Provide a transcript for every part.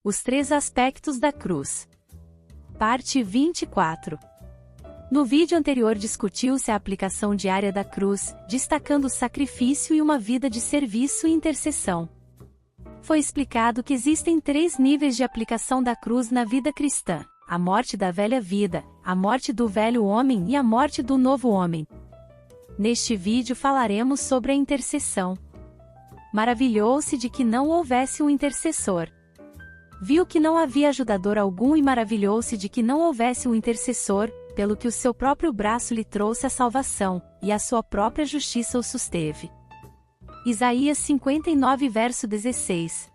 Os 3 aspectos da cruz. Parte 24. No vídeo anterior discutiu-se a aplicação diária da cruz, destacando o sacrifício e uma vida de serviço e intercessão. Foi explicado que existem 3 níveis de aplicação da cruz na vida cristã: a morte da velha vida, a morte do velho homem e a morte do novo homem. Neste vídeo falaremos sobre a intercessão. Maravilhou-se de que não houvesse um intercessor. Viu que não havia ajudador algum e maravilhou-se de que não houvesse um intercessor, pelo que o seu próprio braço lhe trouxe a salvação, e a sua própria justiça o susteve. Isaías 59 verso 16.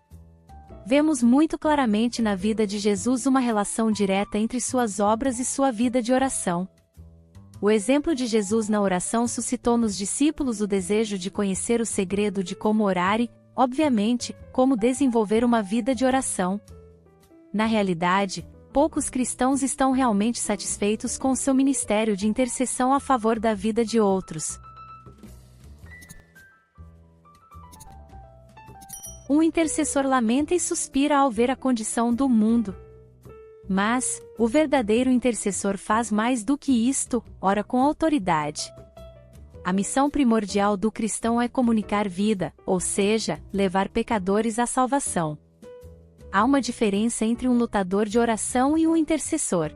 Vemos muito claramente na vida de Jesus uma relação direta entre suas obras e sua vida de oração. O exemplo de Jesus na oração suscitou nos discípulos o desejo de conhecer o segredo de como orar e, obviamente, como desenvolver uma vida de oração. Na realidade, poucos cristãos estão realmente satisfeitos com seu ministério de intercessão a favor da vida de outros. Um intercessor lamenta e suspira ao ver a condição do mundo. Mas, o verdadeiro intercessor faz mais do que isto, ora com autoridade. A missão primordial do cristão é comunicar vida, ou seja, levar pecadores à salvação. Há uma diferença entre um lutador de oração e um intercessor.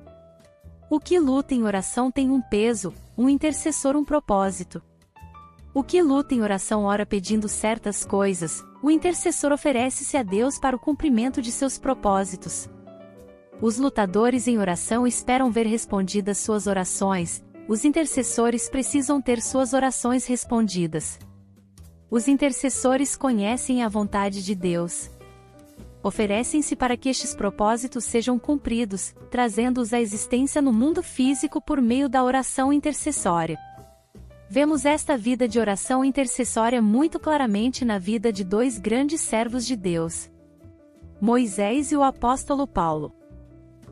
O que luta em oração tem um peso, um intercessor um propósito. O que luta em oração ora pedindo certas coisas, o intercessor oferece-se a Deus para o cumprimento de seus propósitos. Os lutadores em oração esperam ver respondidas suas orações, os intercessores precisam ter suas orações respondidas. Os intercessores conhecem a vontade de Deus. Oferecem-se para que estes propósitos sejam cumpridos, trazendo-os à existência no mundo físico por meio da oração intercessória. Vemos esta vida de oração intercessória muito claramente na vida de 2 grandes servos de Deus: Moisés e o apóstolo Paulo.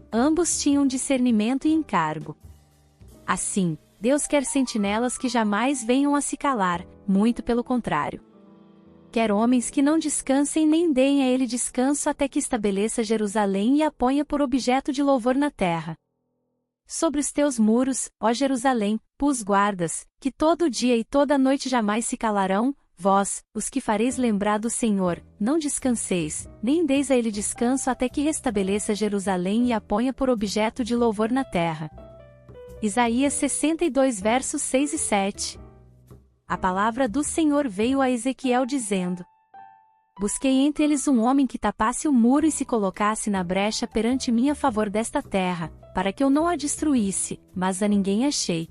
Ambos tinham discernimento e encargo. Assim, Deus quer sentinelas que jamais venham a se calar, muito pelo contrário. Quer homens que não descansem nem deem a ele descanso até que estabeleça Jerusalém e a ponha por objeto de louvor na terra. Sobre os teus muros, ó Jerusalém, pus guardas, que todo dia e toda noite jamais se calarão, vós, os que fareis lembrar do Senhor, não descanseis, nem deis a ele descanso até que restabeleça Jerusalém e a ponha por objeto de louvor na terra. Isaías 62 versos 6 e 7. A palavra do Senhor veio a Ezequiel dizendo: Busquei entre eles um homem que tapasse o muro e se colocasse na brecha perante mim a favor desta terra, para que eu não a destruísse, mas a ninguém achei.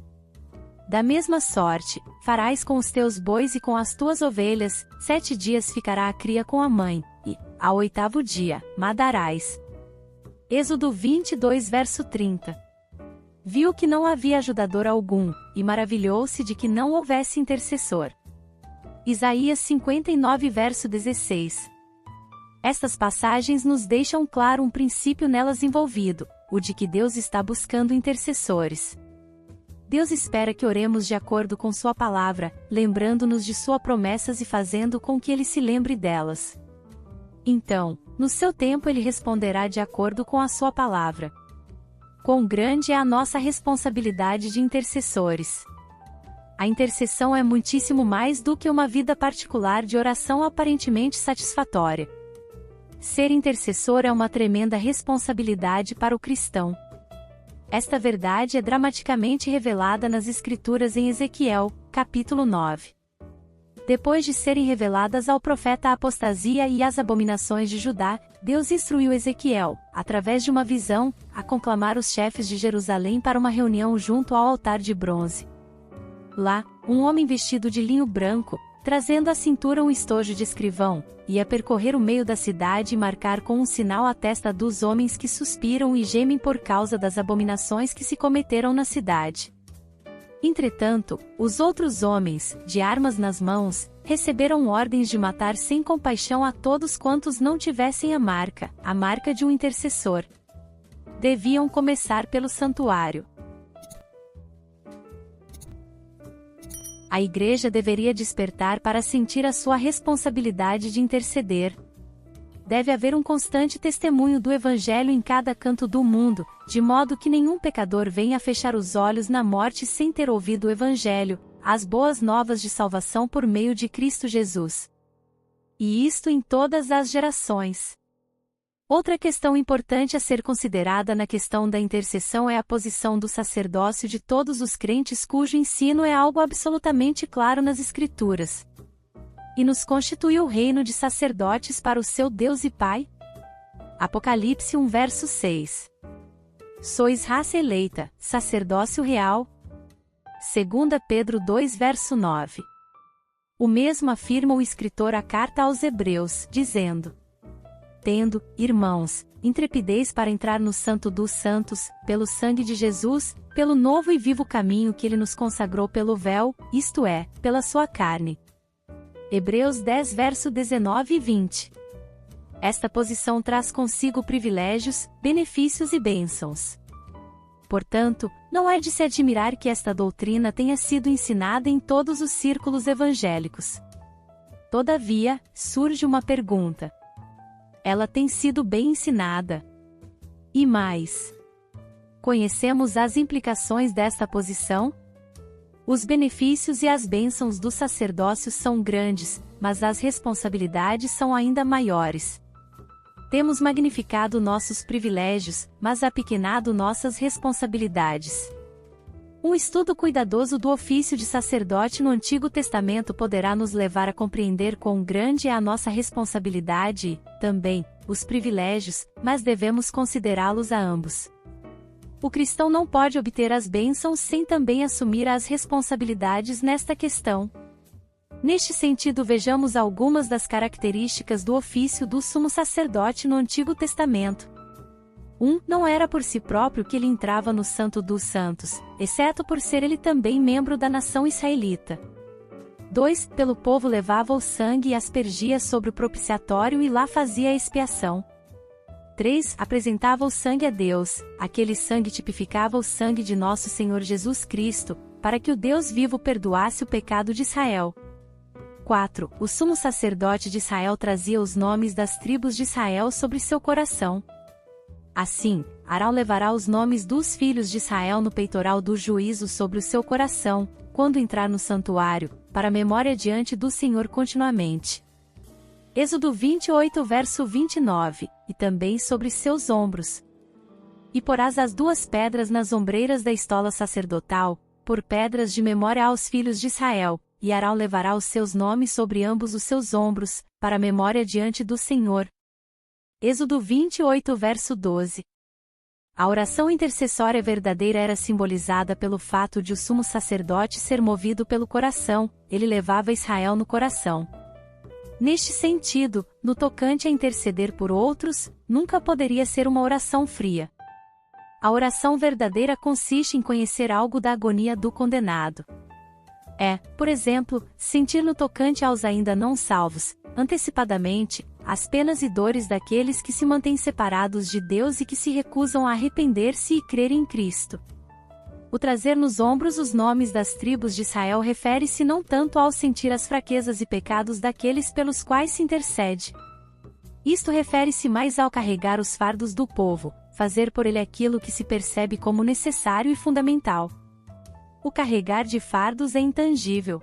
Da mesma sorte, farás com os teus bois e com as tuas ovelhas, 7 dias ficará a cria com a mãe, e, ao 8º dia, madarás. Êxodo 22 verso 30. Viu que não havia ajudador algum, e maravilhou-se de que não houvesse intercessor. Isaías 59 verso 16. Estas passagens nos deixam claro um princípio nelas envolvido, o de que Deus está buscando intercessores. Deus espera que oremos de acordo com sua palavra, lembrando-nos de suas promessas e fazendo com que ele se lembre delas. Então, no seu tempo ele responderá de acordo com a sua palavra. Quão grande é a nossa responsabilidade de intercessores! A intercessão é muitíssimo mais do que uma vida particular de oração aparentemente satisfatória. Ser intercessor é uma tremenda responsabilidade para o cristão. Esta verdade é dramaticamente revelada nas Escrituras em Ezequiel, capítulo 9. Depois de serem reveladas ao profeta a apostasia e as abominações de Judá, Deus instruiu Ezequiel, através de uma visão, a conclamar os chefes de Jerusalém para uma reunião junto ao altar de bronze. Lá, um homem vestido de linho branco, trazendo à cintura um estojo de escrivão, ia percorrer o meio da cidade e marcar com um sinal a testa dos homens que suspiram e gemem por causa das abominações que se cometeram na cidade. Entretanto, os outros homens, de armas nas mãos, receberam ordens de matar sem compaixão a todos quantos não tivessem a marca de um intercessor. Deviam começar pelo santuário. A igreja deveria despertar para sentir a sua responsabilidade de interceder. deve haver um constante testemunho do Evangelho em cada canto do mundo, de modo que nenhum pecador venha a fechar os olhos na morte sem ter ouvido o Evangelho, as boas novas de salvação por meio de Cristo Jesus. E isto em todas as gerações. Outra questão importante a ser considerada na questão da intercessão é a posição do sacerdócio de todos os crentes cujo ensino é algo absolutamente claro nas Escrituras. E nos constituiu o reino de sacerdotes para o seu Deus e Pai? Apocalipse 1 verso 6. Sois raça eleita, sacerdócio real. 2 Pedro 2 verso 9. O mesmo afirma o escritor à carta aos Hebreus, dizendo: tendo, irmãos, intrepidez para entrar no Santo dos Santos, pelo sangue de Jesus, pelo novo e vivo caminho que ele nos consagrou pelo véu, isto é, pela sua carne. Hebreus 10 verso 19 e 20. Esta posição traz consigo privilégios, benefícios e bênçãos. Portanto, não é de se admirar que esta doutrina tenha sido ensinada em todos os círculos evangélicos. Todavia, surge uma pergunta. Ela tem sido bem ensinada? E mais, conhecemos as implicações desta posição? Os benefícios e as bênçãos do sacerdócio são grandes, mas as responsabilidades são ainda maiores. Temos magnificado nossos privilégios, mas apequenado nossas responsabilidades. Um estudo cuidadoso do ofício de sacerdote no Antigo Testamento poderá nos levar a compreender quão grande é a nossa responsabilidade e, também, os privilégios, mas devemos considerá-los a ambos. O cristão não pode obter as bênçãos sem também assumir as responsabilidades nesta questão. Neste sentido, vejamos algumas das características do ofício do sumo sacerdote no Antigo Testamento. 1. Não era por si próprio que ele entrava no Santo dos Santos, exceto por ser ele também membro da nação israelita. 2. Pelo povo levava o sangue e aspergia sobre o propiciatório e lá fazia a expiação. 3. Apresentava o sangue a Deus, aquele sangue tipificava o sangue de nosso Senhor Jesus Cristo, para que o Deus vivo perdoasse o pecado de Israel. 4. O sumo sacerdote de Israel trazia os nomes das tribos de Israel sobre seu coração. Assim, Arão levará os nomes dos filhos de Israel no peitoral do juízo sobre o seu coração, quando entrar no santuário, para memória diante do Senhor continuamente. Êxodo 28 verso 29, e também sobre seus ombros. E porás as 2 pedras nas ombreiras da estola sacerdotal, por pedras de memória aos filhos de Israel, e Arão levará os seus nomes sobre ambos os seus ombros, para memória diante do Senhor. Êxodo 28 verso 12. A oração intercessória verdadeira era simbolizada pelo fato de o sumo sacerdote ser movido pelo coração, ele levava Israel no coração. Neste sentido, no tocante a interceder por outros, nunca poderia ser uma oração fria. A oração verdadeira consiste em conhecer algo da agonia do condenado. É, por exemplo, sentir no tocante aos ainda não salvos, antecipadamente, as penas e dores daqueles que se mantêm separados de Deus e que se recusam a arrepender-se e crer em Cristo. O trazer nos ombros os nomes das tribos de Israel refere-se não tanto ao sentir as fraquezas e pecados daqueles pelos quais se intercede. Isto refere-se mais ao carregar os fardos do povo, fazer por ele aquilo que se percebe como necessário e fundamental. O carregar de fardos é intangível.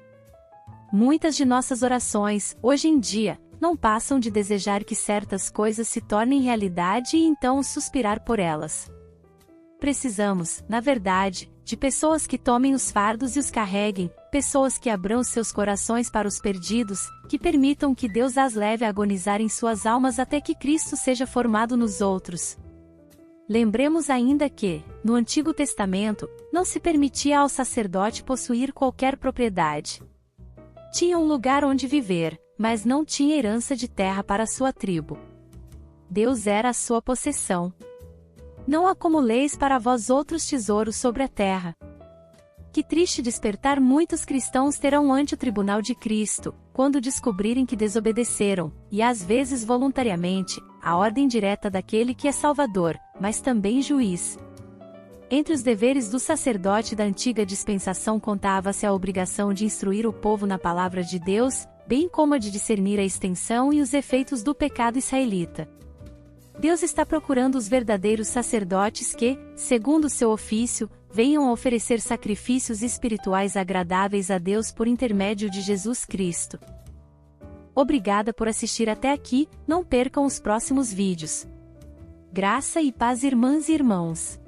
Muitas de nossas orações, hoje em dia, não passam de desejar que certas coisas se tornem realidade e então suspirar por elas. Precisamos, na verdade, de pessoas que tomem os fardos e os carreguem, pessoas que abram seus corações para os perdidos, que permitam que Deus as leve a agonizar em suas almas até que Cristo seja formado nos outros. Lembremos ainda que, no Antigo Testamento, não se permitia ao sacerdote possuir qualquer propriedade. Tinha um lugar onde viver, mas não tinha herança de terra para sua tribo. Deus era a sua possessão. Não acumuleis para vós outros tesouros sobre a terra. Que triste despertar muitos cristãos terão ante o tribunal de Cristo, quando descobrirem que desobedeceram, e às vezes voluntariamente, a ordem direta daquele que é Salvador, mas também juiz. Entre os deveres do sacerdote da antiga dispensação contava-se a obrigação de instruir o povo na palavra de Deus, bem como a de discernir a extensão e os efeitos do pecado israelita. Deus está procurando os verdadeiros sacerdotes que, segundo seu ofício, venham a oferecer sacrifícios espirituais agradáveis a Deus por intermédio de Jesus Cristo. Obrigada por assistir até aqui, não percam os próximos vídeos. Graça e paz, irmãs e irmãos.